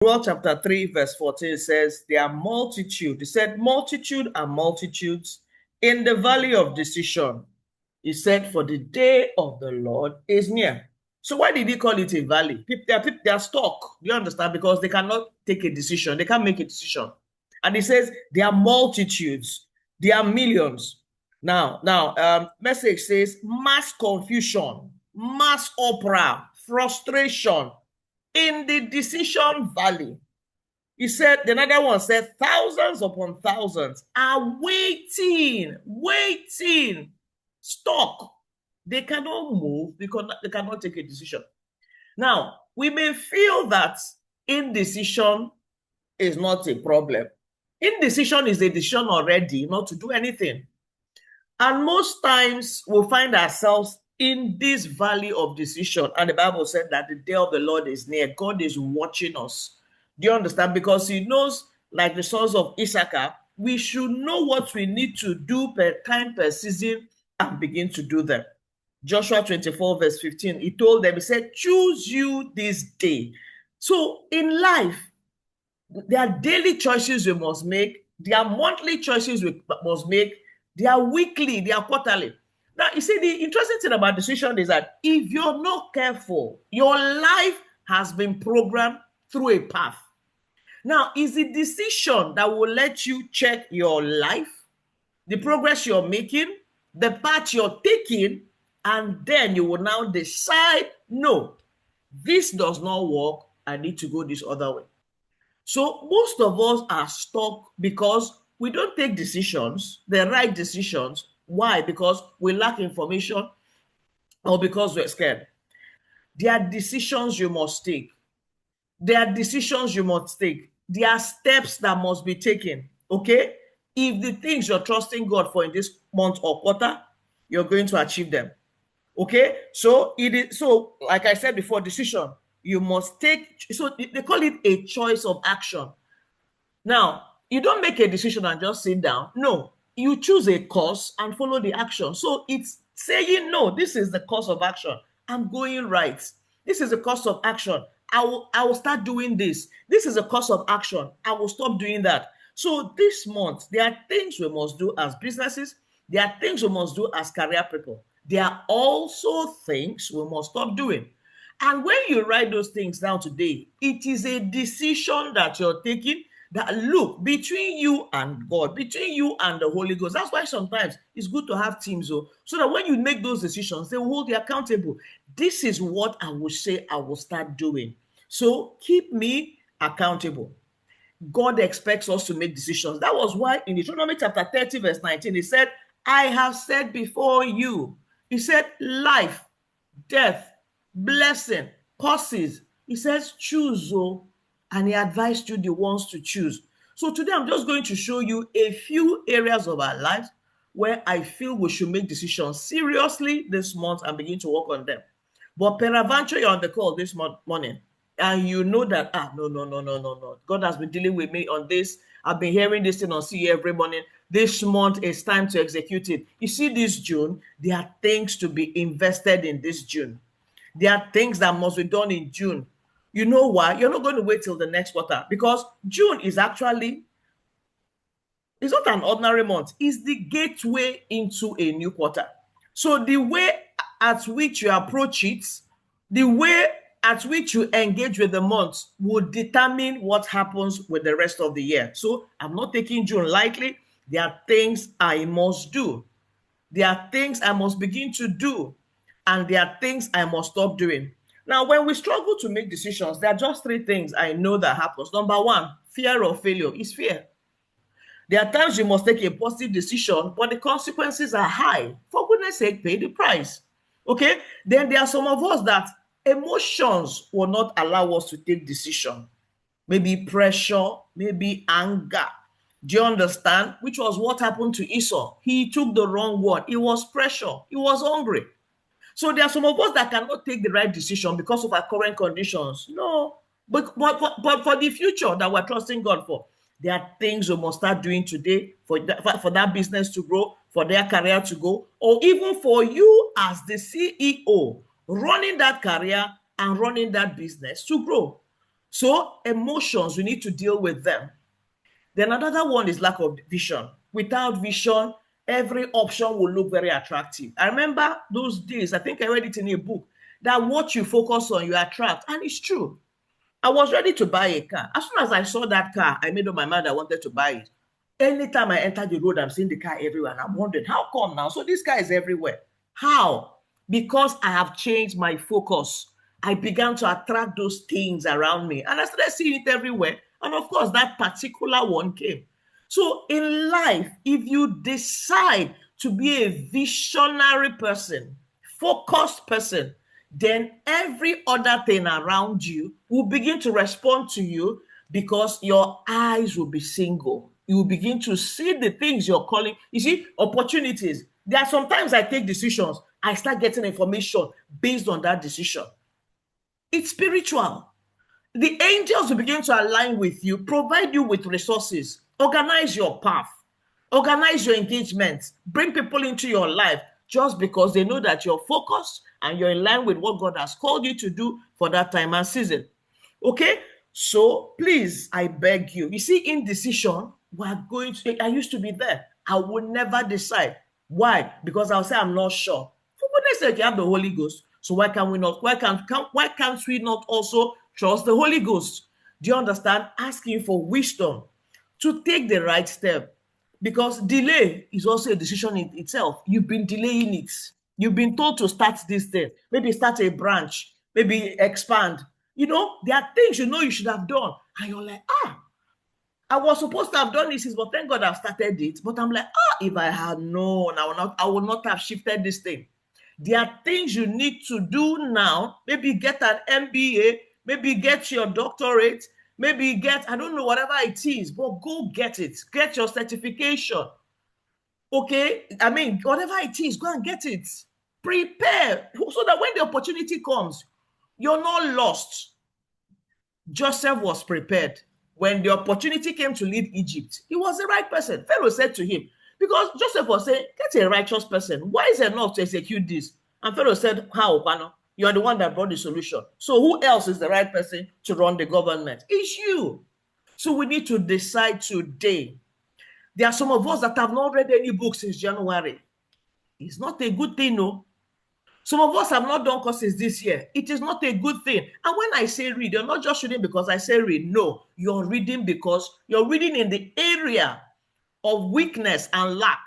Joel chapter 3, verse 14 says, there are multitude. He said, multitude and multitudes in the valley of decision. He said, for the day of the Lord is near. So why did he call it a valley? They are stuck. Do you understand? Because they cannot take a decision. They can't make a decision. And he says, there are multitudes. There are millions. Now, message says, mass confusion, mass uproar, frustration, in the decision valley. He said, another one said, thousands upon thousands are waiting, stuck. They cannot move because they cannot take a decision. Now, we may feel that indecision is not a problem. Indecision is a decision already not to do anything. And most times we'll find ourselves in this valley of decision. And the Bible said that the day of the Lord is near. God is watching us. Do you understand? Because he knows, like the sons of Issachar, we should know what we need to do per time, per season, and begin to do them. Joshua 24, verse 15, he told them, he said, choose you this day. So in life, there are daily choices we must make. There are monthly choices we must make. They are weekly, they are quarterly. Now, you see, the interesting thing about decision is that if you're not careful, your life has been programmed through a path. Now, is the decision that will let you check your life, the progress you're making, the path you're taking, and then you will now decide, no, this does not work. I need to go this other way. So most of us are stuck because we don't take decisions, the right decisions. Why? Because we lack information or because we're scared. There are decisions you must take. There are decisions you must take. There are steps that must be taken, okay? If the things you're trusting God for in this month or quarter, you're going to achieve them, okay? So, like I said before, decision. You must take, so they call it a choice of action. Now, you don't make a decision and just sit down. No, you choose a course and follow the action. So it's saying, no, this is the course of action. I'm going right. This is the course of action. I will start doing this. This is a course of action. I will stop doing that. So this month, there are things we must do as businesses. There are things we must do as career people. There are also things we must stop doing. And when you write those things down today, it is a decision that you're taking that, look, between you and God, between you and the Holy Ghost. That's why sometimes it's good to have teams, so that when you make those decisions, they will hold you accountable. This is what I will say I will start doing. So keep me accountable. God expects us to make decisions. That was why in Deuteronomy chapter 30, verse 19, he said, I have said before you, he said, life, death, blessing, curses. He says, choose, and he advised you the ones to choose. So today I'm just going to show you a few areas of our lives where I feel we should make decisions seriously this month and begin to work on them. But peradventure, you're on the call this morning and you know that, no. God has been dealing with me on this. I've been hearing this thing on CE every morning. This month is time to execute it. You see, this June, there are things to be invested in this June. There are things that must be done in June. You know why? You're not going to wait till the next quarter, because June is actually, it's not an ordinary month. It's the gateway into a new quarter. So the way at which you approach it, the way at which you engage with the month will determine what happens with the rest of the year. So I'm not taking June lightly. There are things I must do. There are things I must begin to do. And there are things I must stop doing. Now, when we struggle to make decisions, there are just three things I know that happens. Number one, fear of failure is fear. There are times you must take a positive decision, but the consequences are high. For goodness sake, pay the price. Okay? Then there are some of us that emotions will not allow us to take decision. Maybe pressure, maybe anger. Do you understand? Which was what happened to Esau. He took the wrong one. It was pressure. He was hungry. So there are some of us that cannot take the right decision because of our current conditions. No, but for the future that we're trusting God for, there are things we must start doing today for that business to grow, for their career to go, or even for you as the CEO running that career and running that business to grow. So emotions, we need to deal with them. Then another one is lack of vision. Without vision, every option will look very attractive. I remember those days, I think I read it in a book, that what you focus on, you attract. And it's true. I was ready to buy a car. As soon as I saw that car, I made up my mind I wanted to buy it. Anytime I enter the road, I'm seeing the car everywhere. And I'm wondering, how come now? So this car is everywhere. How? Because I have changed my focus. I began to attract those things around me. And I started seeing it everywhere. And of course, that particular one came. So in life, if you decide to be a visionary person, focused person, then every other thing around you will begin to respond to you because your eyes will be single. You will begin to see the things you're calling, you see, opportunities. There are sometimes I take decisions, I start getting information based on that decision. It's spiritual. The angels will begin to align with you, provide you with resources, organize your path, organize your engagements, bring people into your life just because they know that you're focused and you're in line with what God has called you to do for that time and season. Okay? So please, I beg you. You see, indecision, I used to be there. I would never decide. Why? Because I'll say I'm not sure. For goodness sake, you have the Holy Ghost. So why can't we not also trust the Holy Ghost? Do you understand? Asking for wisdom to take the right step. Because delay is also a decision in itself. You've been delaying it. You've been told to start this thing. Maybe start a branch. Maybe expand. You know, there are things you know you should have done. And you're like, I was supposed to have done this, but thank God I've started it. But I'm like, if I had known, I would not have shifted this thing. There are things you need to do now. Maybe get an MBA, maybe get your doctorate, maybe get, I don't know, whatever it is, but go get it. Get your certification. Okay? I mean, whatever it is, go and get it. Prepare so that when the opportunity comes, you're not lost. Joseph was prepared. When the opportunity came to lead Egypt, he was the right person. Pharaoh said to him, because Joseph was saying, get a righteous person, wise enough to execute this. And Pharaoh said, how, Pano? You're the one that brought the solution. So who else is the right person to run the government? It's you. So we need to decide today. There are some of us that have not read any books since January. It's not a good thing, no. Some of us have not done courses this year. It is not a good thing. And when I say read, you're not just reading because I say read. No, you're reading because you're reading in the area of weakness and lack.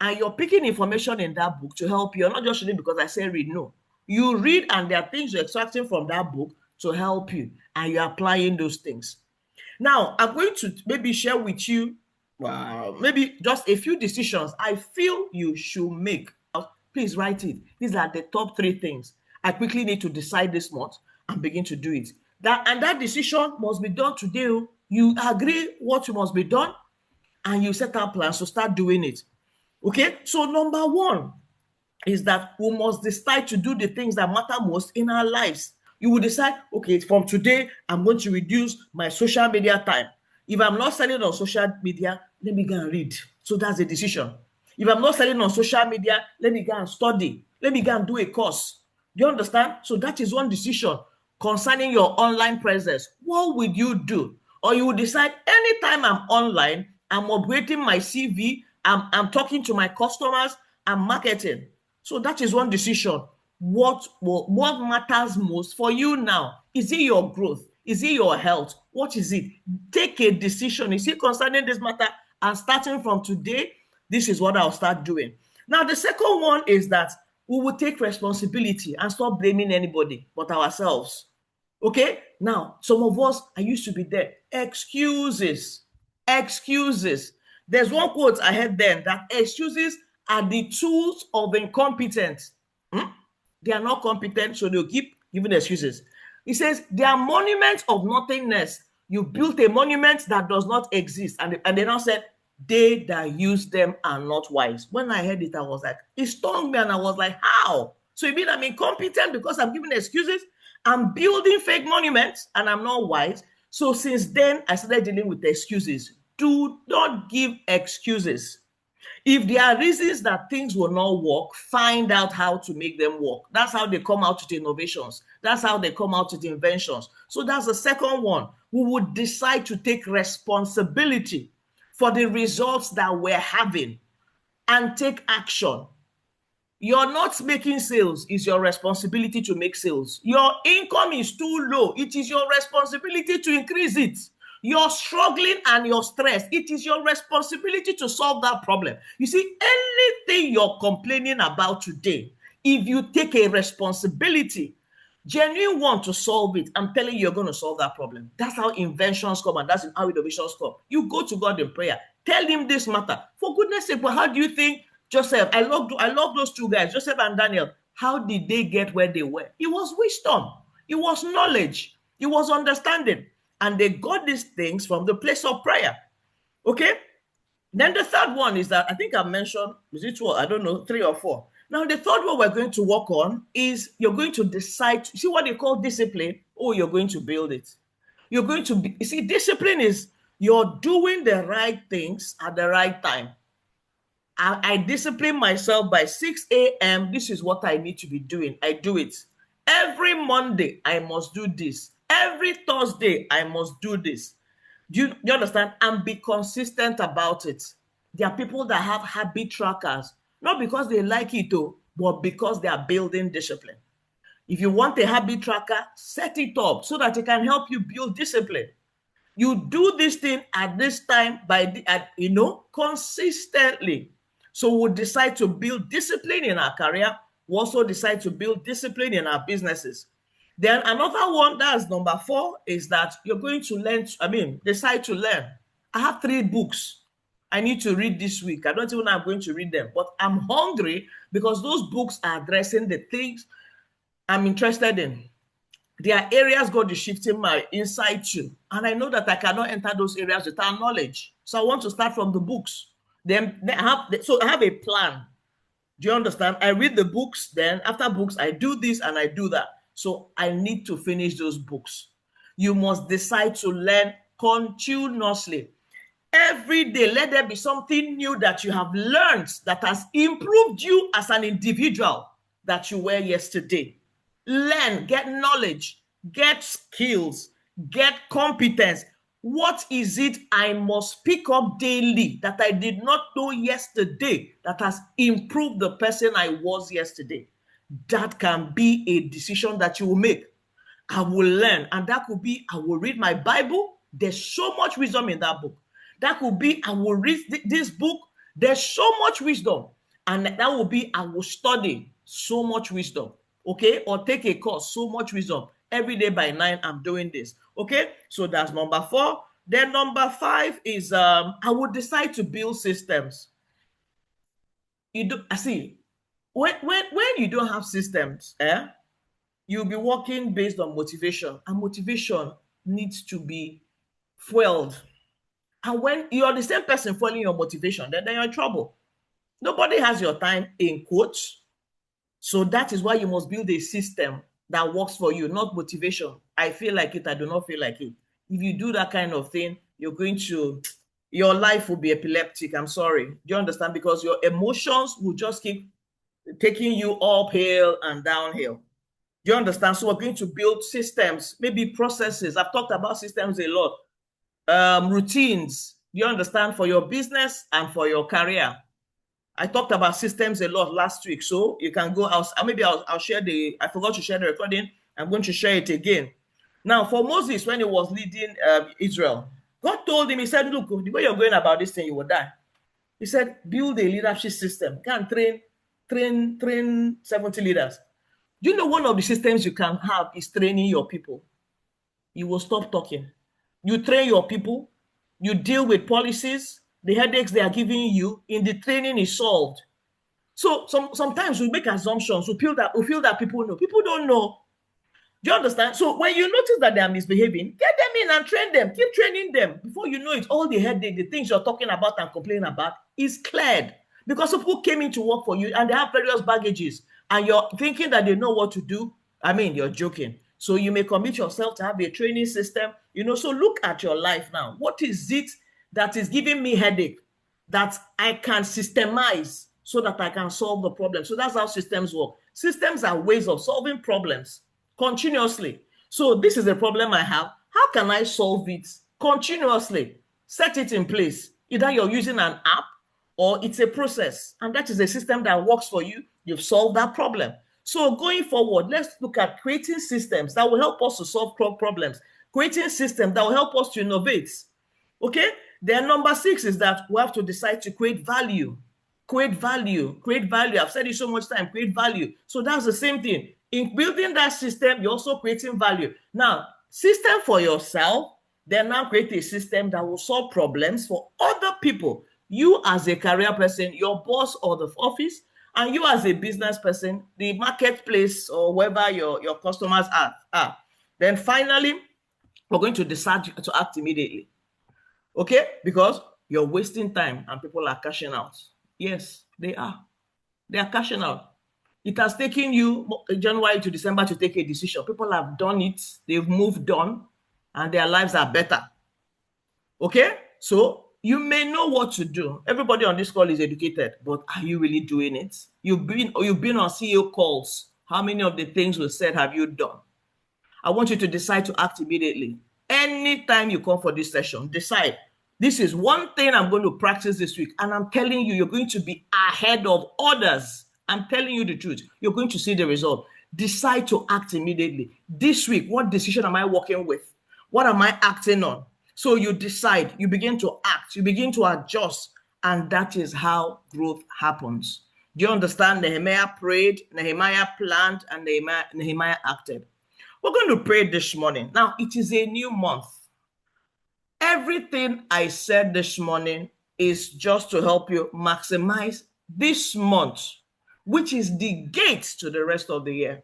And you're picking information in that book to help you. You're not just reading because I say read. No, you read and there are things you're extracting from that book to help you. And you're applying those things. Now, I'm going to maybe share with you maybe just a few decisions I feel you should make. Please write it. These are the top 3 things I quickly need to decide this month and begin to do it. That decision must be done today. You agree what must be done and you set up plans to start doing it. Okay? So number 1 is that we must decide to do the things that matter most in our lives. You will decide, okay, from today, I'm going to reduce my social media time. If I'm not selling on social media, let me go and read. So that's a decision. If I'm not selling on social media, let me go and study. Let me go and do a course. Do you understand? So that is one decision concerning your online presence. What would you do? Or you will decide anytime I'm online, I'm upgrading my CV, I'm talking to my customers, I'm marketing. So that is one decision. What matters most for you now? Is it your growth? Is it your health? What is it? Take a decision. Is it concerning this matter? And starting from today, this is what I'll start doing. Now, the second one is that we will take responsibility and stop blaming anybody but ourselves. Okay? Now, some of us, I used to be there. Excuses. Excuses. There's one quote I heard then that excuses are the tools of incompetence. They are not competent, so they'll keep giving excuses. He says, they are monuments of nothingness. You built a monument that does not exist. And they now said, they that use them are not wise. When I heard it, I was like, it stung me and I was like, how? So you mean I'm incompetent because I'm giving excuses? I'm building fake monuments and I'm not wise. So since then, I started dealing with excuses. Do not give excuses. If there are reasons that things will not work, find out how to make them work. That's how they come out with innovations. That's how they come out with inventions. So that's the second one. We would decide to take responsibility for the results that we're having and take action. You're not making sales. It's your responsibility to make sales. Your income is too low. It is your responsibility to increase it. You're struggling and you're stressed. It is your responsibility to solve that problem. You see, anything you're complaining about today, if you take a responsibility, genuine one to solve it, I'm telling you, you're going to solve that problem. That's how inventions come and that's how innovations come. You go to God in prayer. Tell him this matter. For goodness sake, but how do you think Joseph, I love those two guys, Joseph and Daniel. How did they get where they were? It was wisdom. It was knowledge. It was understanding. And they got these things from the place of prayer. Okay? Then the third one is that I think I mentioned, is it two? I don't know, 3 or 4. Now, the third one we're going to work on is you're going to decide, see what they call discipline? Oh, you're going to build it. You're going to be, you see, discipline is you're doing the right things at the right time. I discipline myself by 6 a.m. This is what I need to be doing. I do it. Every Monday, I must do this. Every Thursday, I must do this. Do you understand? And be consistent about it. There are people that have habit trackers, not because they like it, but because they are building discipline. If you want a habit tracker, set it up so that it can help you build discipline. You do this thing at this time consistently. So we'll decide to build discipline in our career. We also decide to build discipline in our businesses. Then another one, that's number 4, is that you're going to decide to learn. I have 3 books I need to read this week. I don't even know I'm going to read them, but I'm hungry because those books are addressing the things I'm interested in. There are areas God is shifting my insight to, and I know that I cannot enter those areas without knowledge. So I want to start from the books. Then I have a plan. Do you understand? I read the books, then after books, I do this and I do that. So I need to finish those books. You must decide to learn continuously. Every day, let there be something new that you have learned that has improved you as an individual that you were yesterday. Learn, get knowledge, get skills, get competence. What is it I must pick up daily that I did not know yesterday that has improved the person I was yesterday? That can be a decision that you will make. I will learn, and that could be I will read my Bible. There's so much wisdom in that book. That could be I will read this book. There's so much wisdom. And that will be I will study so much wisdom. Okay? Or take a course, so much wisdom. Every day by 9, I'm doing this. Okay? So that's number 4. Then number 5 is I will decide to build systems. When you don't have systems, you'll be working based on motivation. And motivation needs to be fueled. And when you're the same person fueling your motivation, then you're in trouble. Nobody has your time, in quotes. So that is why you must build a system that works for you, not motivation. I feel like it, I do not feel like it. If you do that kind of thing, your life will be epileptic. I'm sorry. Do you understand? Because your emotions will just keep taking you uphill and downhill. Do you understand? So we're going to build systems, maybe processes. I've talked about systems a lot. Routines. Do you understand? For your business and for your career. I talked about systems a lot last week, so you can go out. Maybe I'll share I forgot to share the recording. I'm going to share it again. Now, for Moses, when he was leading Israel, God told him, he said, look, the way you're going about this thing, you will die. He said, build a leadership system. Can train 70 leaders. Do you know one of the systems you can have is training your people? You will stop talking. You train your people. You deal with policies. The headaches they are giving you in the training is solved. So sometimes we make assumptions. We feel that people know. People don't know. Do you understand? So when you notice that they are misbehaving, get them in and train them. Keep training them. Before you know it, all the headache, the things you're talking about and complaining about is cleared. Because people came in to work for you and they have various baggages. And you're thinking that they know what to do. I mean, you're joking. So you may commit yourself to have a training system. So look at your life now. What is it that is giving me headache? that I can systemize so that I can solve the problem. So that's how systems work. Systems are ways of solving problems continuously. So this is a problem I have. How can I solve it continuously? Set it in place. Either you're using an app or it's a process, and that is a system that works for you. You've solved that problem. So going forward, let's look at creating systems that will help us to solve problems, creating systems that will help us to innovate. Okay? Then number 6 is that we have to decide to create value. Create value. Create value. I've said it so much time. Create value. So that's the same thing. In building that system, you're also creating value. Now, system for yourself, then now create a system that will solve problems for other people. You as a career person, your boss or the office, and you as a business person, the marketplace or wherever your customers are. Then finally, we're going to decide to act immediately. Okay? Because you're wasting time and people are cashing out. Yes, they are. They are cashing out. It has taken you January to December to take a decision. People have done it. They've moved on and their lives are better. Okay? So you may know what to do. Everybody on this call is educated, but are you really doing it? You've been on CEO calls. How many of the things we said have you done? I want you to decide to act immediately. Anytime you come for this session, decide, this is one thing I'm going to practice this week. And I'm telling you, you're going to be ahead of others. I'm telling you the truth. You're going to see the result. Decide to act immediately. This week, what decision am I working with? What am I acting on? So you decide, you begin to act, you begin to adjust, and that is how growth happens. Do you understand? Nehemiah prayed, Nehemiah planned, and Nehemiah acted. We're going to pray this morning. Now, it is a new month. Everything I said this morning is just to help you maximize this month, which is the gate to the rest of the year.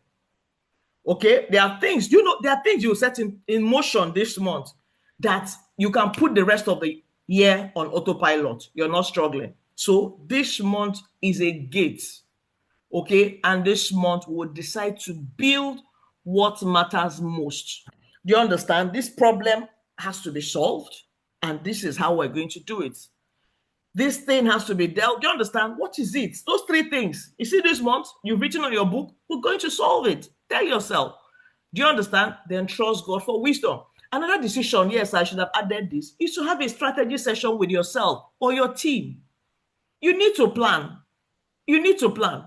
Okay? There are things, there are things you set in motion this month that you can put the rest of the year on autopilot. You're not struggling. So this month is a gate. Okay? And this month we'll decide to build what matters most. Do you understand? This problem has to be solved, and this is how we're going to do it. This thing has to be dealt. Do you understand? What is it? Those 3 things. You see this month, you've written on your book, we're going to solve it. Tell yourself. Do you understand? Then trust God for wisdom. Another decision, yes, I should have added this, is to have a strategy session with yourself or your team. You need to plan. You need to plan.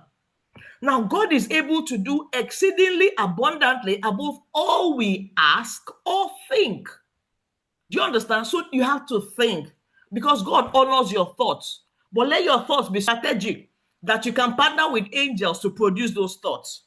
Now, God is able to do exceedingly abundantly above all we ask or think. Do you understand? So you have to think, because God honors your thoughts. But let your thoughts be strategic, that you can partner with angels to produce those thoughts.